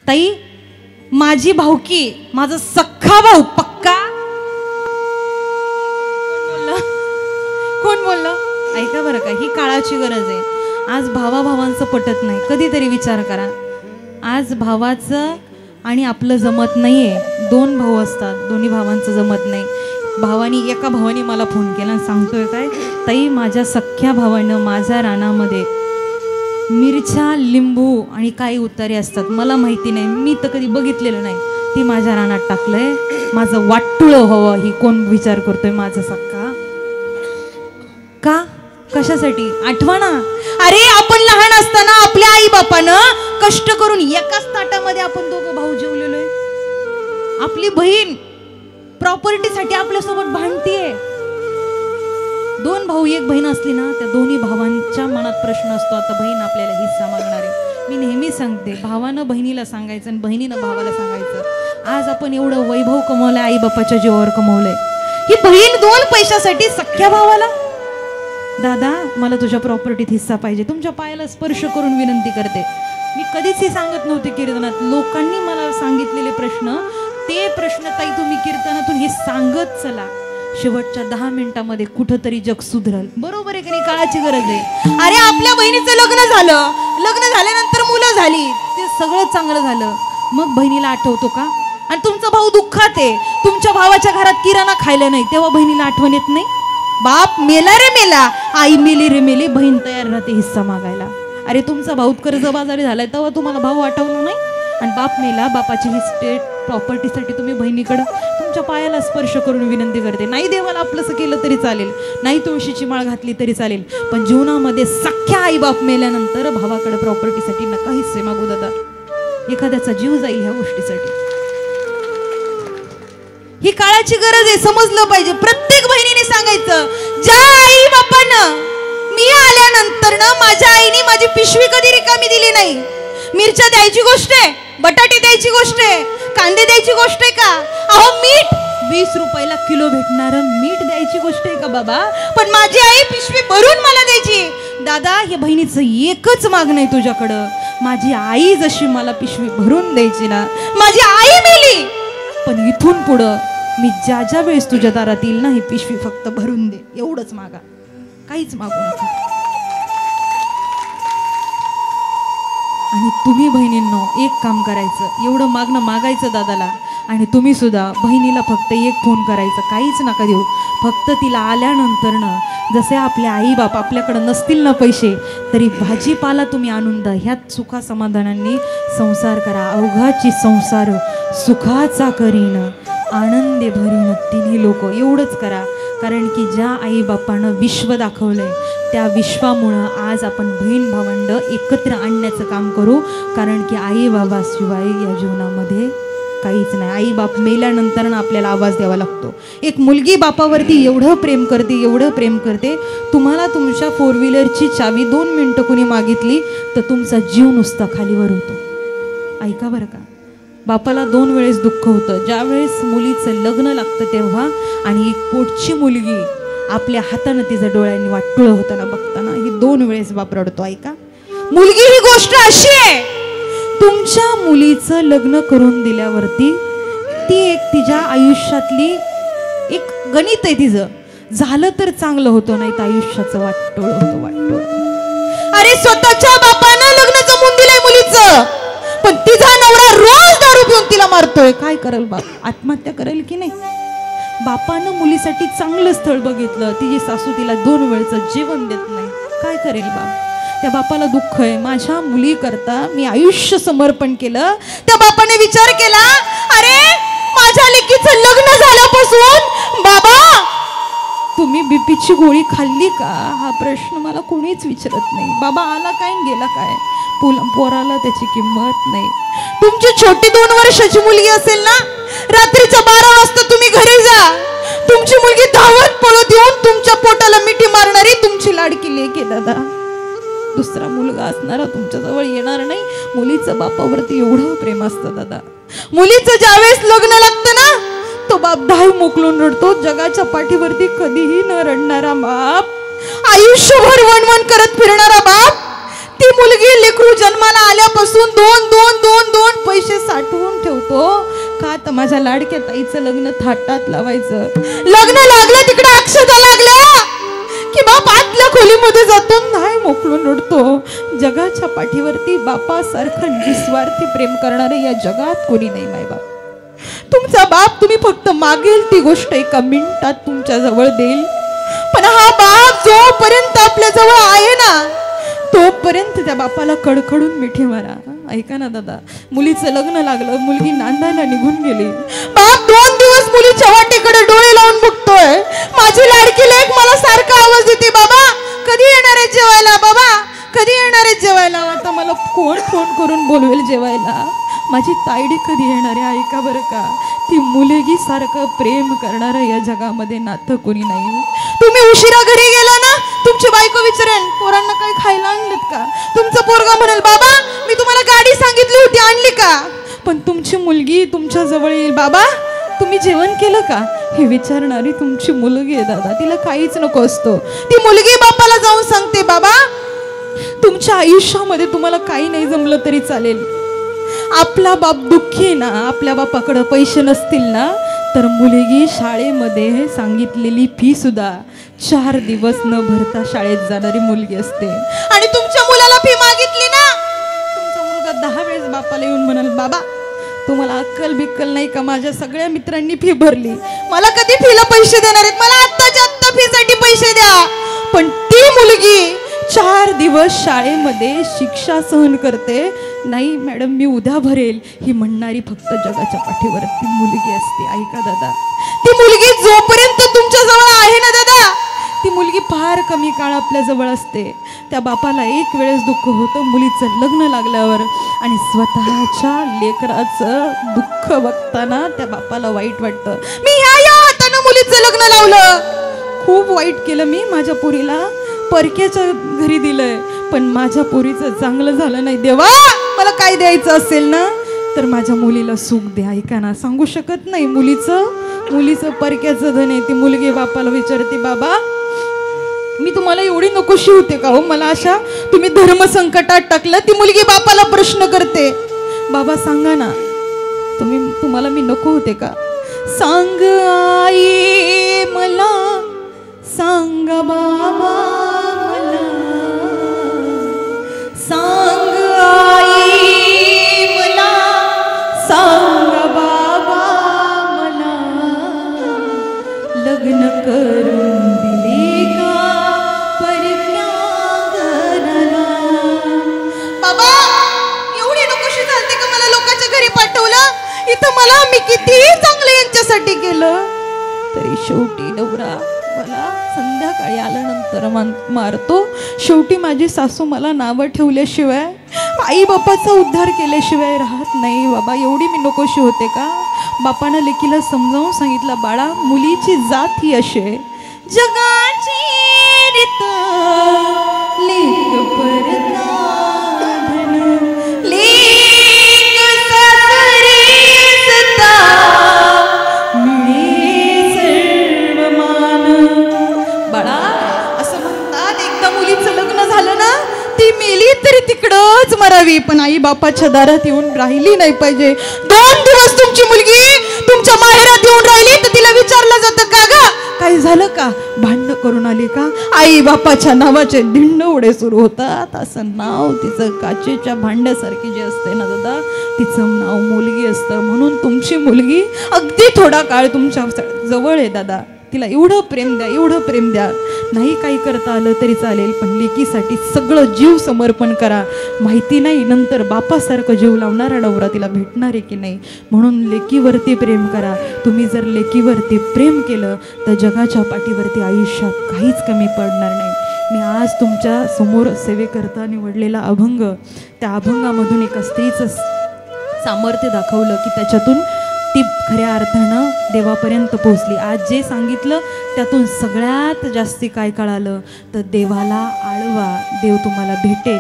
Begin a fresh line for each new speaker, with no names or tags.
ताई माझी भाऊकी, माझा सख्खा भाऊ पक्का. कोण बोललं? ऐका बरं का, ही काळाची गरज आहे. आज भावाभावांचं पटत नाही. कधीतरी विचार करा, आज भावाचं आणि आपलं जमत नाहीये. दोन भाऊ असतात, दोन्ही भावांचं जमत नाही. एका भावाने मला फोन केला आणि सांगतोय काय, ताई माझ्या सख्ख्या भावानं माझ्या रानामध्ये मिरच्या, लिंबू आणि काही उतारे असतात, मला माहिती नाही, मी तर कधी बघितलेलं नाही, ती माझ्या रानात टाकलंय. माझं वाटुळं व्हावं ही कोण विचार करतोय? माझा सख्खा. का? कशासाठी? आठवा ना. अरे आपण लहान असताना आपल्या आई बापानं कष्ट करून एकाच ताटामध्ये आपण दोघं भाऊ जेवलेलोय. आपली बहीण प्रॉपर्टीसाठी आपल्यासोबत भांडतीये. दोन भाऊ एक बहीण असली ना, त्या दोन्ही भावांच्या मनात प्रश्न असतो, आता बहीण आपल्याला हिस्सा मागणार आहे. मी नेहमी सांगते, भावानं बहिणीला सांगायचं आणि बहिणीनं भावाला सांगायचं. आज आपण एवढं वैभव कमवलंय, आई बापाच्या जीवावर कमवलंय. ही बहीण दोन पैशासाठी सख्ख्या भावाला, दादा मला तुझ्या प्रॉपर्टीत हिस्सा पाहिजे, तुमच्या पायाला स्पर्श करून विनंती करते. मी कधीच हे सांगत नव्हते कीर्तनात. लोकांनी मला सांगितलेले प्रश्न, ते प्रश्न ताई तुम्ही कीर्तनातून हे सांगत चला. शेवटच्या 10 मिनिटांमध्ये कुठंतरी जग सुधरल. बरोबर आहे की नाही? काळाची गरज आहे. अरे आपल्या बहिणीचं लग्न झालं, लग्न झाल्यानंतर मुलं झाली, ते सगळं चांगलं झालं, मग बहिणीला आठवतो का? आणि तुमचा भाऊ दुःखात आहे, तुमच्या भावाच्या घरात किराणा खायला नाही, तेव्हा बहिणीला आठवण येत नाही? बाप मेला रे मेला, आई मेली रे मेली, बहीण तयार राहते हिस्सा मागायला. अरे तुमचा भाऊ कर्जबाजारी झालाय तेव्हा तुम्हाला भाऊ आठवलं नाही? आणि बाप मेला, बापाची ही स्टेट प्रॉपर्टीसाठी तुम्ही बहिणीकडं तुमच्या पायाला स्पर्श करून विनंती करते. नाही देवाला आपलंसं केलं तरी चालेल, नाही तुळशीची माळ घातली तरी चालेल, पण जीवनामध्ये सख्ख्या आई बाप मेल्यानंतर भावाकडे प्रॉपर्टीसाठी नका हिस्से मागू दादा. एखाद्याचा जीव जाईल ह्या गोष्टीसाठी. ही काळाची गरज आहे, समजलं पाहिजे. प्रत्येक बहिणीने सांगायचं, ज्या आई बापानं मी आल्यानंतर ना माझ्या आईने माझी पिशवी कधी रिकामी दिली नाही. मिरच्या द्यायची गोष्ट आहे, बटाटे द्यायची गोष्ट आहे, कांदे द्यायची गोष्ट आहे का? अहो मीठ 20 रुपयाला किलो भेटणार मीठ द्यायची गोष्ट आहे का बाबा? पण माझी आई पिशवी भरून मला द्यायची. दादा हे बहिणीचं एकच मागणं आहे तुझ्याकडं, माझी आई जशी मला पिशवी भरून द्यायची ना, माझी आई मेली पण इथून पुढं मी ज्या वेळेस तुझ्या दारात येईल ना, ही पिशवी फक्त भरून दे, एवढंच मागा, काहीच मागू नका. आणि तुम्ही बहिणींनो एक काम करायचं, एवढं मागणं मागायचं दादाला, आणि तुम्ही सुद्धा बहिणीला फक्त एक फोन करायचा, काहीच नका देऊ, फक्त तिला आल्यानंतर ना, जसे आपले आई बाप आपल्याकडं नसतील ना पैसे, तरी भाजीपाला तुम्ही आणून द्या. ह्यात सुखा समाधानांनी संसार करा. अवघाची संसार सुखाचा करीन, आनंदे भरीन तिन्ही लोक. एवढंच करा, कारण की ज्या आई बापानं विश्व दाखवलंय त्या विश्वामुळं आज आपण बहीण भावंड एकत्र आणण्याचं काम करू. कारण की आई बाबाशिवाय या जीवनामध्ये काहीच नाही. आई बाप मेल्यानंतर ना आपल्याला आवाज द्यावा लागतो. एक मुलगी बापावरती एवढं प्रेम करते, एवढं प्रेम करते, तुम्हाला तुमच्या 4 व्हीलरची चावी 2 मिनिटं कुणी मागितली तर तुमचा जीव नुसता खालीवर होतो. ऐका बरं का, बापाला 2 वेळेस दुःख होतं. ज्या वेळेस मुलीचं लग्न लागतं तेव्हा, आणि एक पोटची मुलगी आपल्या हातानं तिच्या डोळ्यांनी वाटुळं होताना बघताना, ही 2 वेळेस बाप रडतो. ऐका, मुलगी ही गोष्ट अशी आहे, तुमच्या मुलीचं लग्न करून दिल्यावरती ती एक तिच्या आयुष्यातली एक गणित आहे. तिचं झालं तर चांगलं होतं, नाही तर आयुष्याचं वाटोळ होतं, वाटोळ. अरे स्वतःच्या बापानं लग्न जमून दिलंय मुलीचं, पण तिचा नवरा रोज दारू पिऊन तिला मारतोय. काय करेल बाप? आत्महत्या करेल की नाही? बापानं मुलीसाठी चांगलं स्थळ बघितलं, तिची सासू तिला 2 वेळचं जेवण देत नाही, काय करेल बाप? त्या बापाला दुःख आहे, माझ्या मुली करता मी आयुष्य समर्पण केलं. त्या बापाने विचार केला, अरे माझ्या लेकीचं लग्न झाल्यापासून बाबा तुम्ही बीपीची गोळी खाल्ली का? हा प्रश्न मला कोणीच विचारत नाही. बाबा आला काय गेला काय, पोराला त्याची किंमत नाही. तुमची छोटी 2 वर्षाची मुलगी असेल ना, रात्रीच्या 12 वाजता तुम्ही घरी जा, तुमची मुलगी धावत पळत येऊन तुमच्या पोटाला मिठी मारणारी तुमची लाडकी लेक आहे दादा. दुसरा मुलगा असणारा तुमच्या जवळ येणार नाही. मुलीचं बापावरती एवढं प्रेम असतं दादा. मुलीचं ज्यावेळेस लग्न लागतं ना, तो बाप धाव मोकलून रडतो. जगाच्या पाठीवरती कधीही न रडणारा बाप, आयुष्यभर वणवण करत फिरणारा बाप, ती मुलगी लेकरू जन्माला आल्यापासून 2 पैसे माझ्या लाडक्या ताईचं लग्न थाटात लावायचं. लग्न लागलं तिकडे अक्षता लागल्या की बाप आतल्या खोलीमध्ये जातो, नाही मोकळून उडतो. जगाच्या पाठीवरती बापासारखं निस्वार्थी प्रेम करणारे या जगात कोणी नाही मायबाप. तुमचा बाप तुम्ही फक्त मागेल ती गोष्ट एका मिनिटात तुमच्या जवळ देईल, पण हा बाप जोपर्यंत आपल्या जवळ आहे ना तोपर्यंत त्या बापाला कडकडून मिठी मारा. ऐका ना दादा, मुलीचं लग्न लागलं, मुलगी नांदायला निघून गेली. बाप 2 दिवस मुलीच्या वाटेकडे डोळे लावून बघतोय. माझी लाडकी लेक मला सारखा आवाज देते, बाबा कधी येणार आहे जेवायला, बाबा कधी येणार आहे जेवायला. आता मला कोण फोन करून बोलवेल जेवायला, माझी तायडी कधी येणार आहे. ऐका बरं का, ती मुलगी सारखं प्रेम करणारं या जगामध्ये नातं कोणी नाही. तुम्ही उशिरा घरी गेला ना, तुमची बायको विचारेन पोरांना काही खायला आणलेत का. तुमचं पोरगा म्हणाल, बाबा मी तुम्हाला गाडी सांगितली होती आणली का. पण तुमची मुलगी तुमच्या जवळ येईल, बाबा तुम्ही जेवण केलं का हे विचारणारी तुमची मुलगी आहे दादा. तिला काहीच नको असतो. ती मुलगी बापाला जाऊन सांगते, बाबा तुमच्या आयुष्यामध्ये तुम्हाला काही नाही जमलं तरी चालेल, आपला बाप दुःखी आहे ना, आपल्या बापाकडे पैसे नसतील ना तर मुलगी शाळेमध्ये सांगितलेली फी सुद्धा 4 दिवस न भरता शाळेत जाणारी मुलगी असते. आणि तुमच्या मुलाला फी मागितली ना, तुमचा मुलगा 10 वेळेस बापाला येऊन म्हणाल, बाबा तुम्हाला अक्कल बिक्कल नाही का, माझ्या सगळ्या मित्रांनी फी भरली, मला कधी फीला पैसे देणार आहेत, मला आत्ताच्या आत्ता फीसाठी पैसे द्या. पण ती मुलगी 4 दिवस शाळेमध्ये शिक्षा सहन करते. नाही मॅडम मी उद्या भरेल ही म्हणणारी फक्त जगाच्या पाठीवर ती मुलगी असते. ऐका दादा, ती मुलगी जोपर्यंत तुमच्या जवळ आहे ना दादा, ती मुलगी फार कमी काळ आपल्या जवळ असते. त्या बापाला एक वेळेस दुःख होतं मुलीचं लग्न लागल्यावर, आणि स्वतःच्या लेकराचं दुःख बघताना त्या बापाला वाईट वाटतं. मी ह्या हातानं मुलीचं लग्न लावलं, खूप वाईट केलं मी, माझ्या पोरीला परक्याच्या घरी दिलंय, पण माझ्या पोरीचं चांगलं झालं नाही. देवा मला काय द्यायचं असेल ना तर माझ्या मुलीला सुख द्या. ऐका ना, सांगू शकत नाही. मुलीचं परक्याचं धन आहे. ती मुलगी बापाला विचारते, बाबा मी तुम्हाला एवढी नकोशी होते का हो, मला अशा तुम्ही धर्म संकटात टाकलं. ती मुलगी बापाला प्रश्न करते, बाबा सांगा ना तुम्हाला मी नको होते का. सांग आई मला, सांग बाबा मला, सांग आई मला, सांग बाबा मला, लग्न करून दिले का परक्या घराला. बाबा एवढी नकोशी झालते का मला लोकांच्या घरी पाठवलं. इथं मला मी किती चांगलं यांच्यासाठी केलं तरी शेवटी नवरा मला संध्याकाळी आल्यानंतर मारतो. शेवटी माझी सासू मला नावं ठेवल्याशिवाय, आई बापाचा उद्धार केल्याशिवाय राहत नाही. बाबा एवढी मी नकोशी होते का. बापानं लेकीला समजावून सांगितलं, बाळा मुलीची जात ही अशी आहे, जगाची रीत लेक परता धन, लेक सासरी सता मिळे सर्व मान. बाळा असं म्हणतात, एकदा मुलीचं लग्न झालं ना ती मेली तरी तिकडंच मरावी, पण आई बापाच्या दारात येऊन राहिली नाही पाहिजे. 2 दिवस तुमची मुलगी तुमच्या माहेरात येऊन राहिली तर तिला विचारलं जातं, का ग काही झालं का, भांडण करून आली का. आई बापाच्या नावाचे धिंड उडे सुरू होतात. असं नाव तिचं काचेच्या भांड्यासारखी जे असते ना दादा, तिचं नाव मुलगी असतं. म्हणून तुमची मुलगी अगदी थोडा काळ तुमच्या जवळ आहे दादा, तिला एवढं प्रेम द्या, एवढं प्रेम द्या. नाही काही करता आलं तरी चालेल, पण लेकीसाठी सगळं जीव समर्पण करा. माहिती नाही नंतर बापासारखं जीव लावणारा नवरा तिला भेटणार आहे की नाही. म्हणून लेकीवरती प्रेम करा. तुम्ही जर लेकीवरती प्रेम केलं तर जगाच्या पाठीवरती आयुष्यात काहीच कमी पडणार नाही. मी आज तुमच्या समोर सेवेकरता निवडलेला अभंग, त्या अभंगामधून एका स्त्रीचं सामर्थ्य दाखवलं की त्याच्यातून ती खऱ्या अर्थानं देवापर्यंत पोहोचली. आज जे सांगितलं त्यातून सगळ्यात जास्ती काय कळालं तर देवाला आळवा, देव तुम्हाला भेटेल.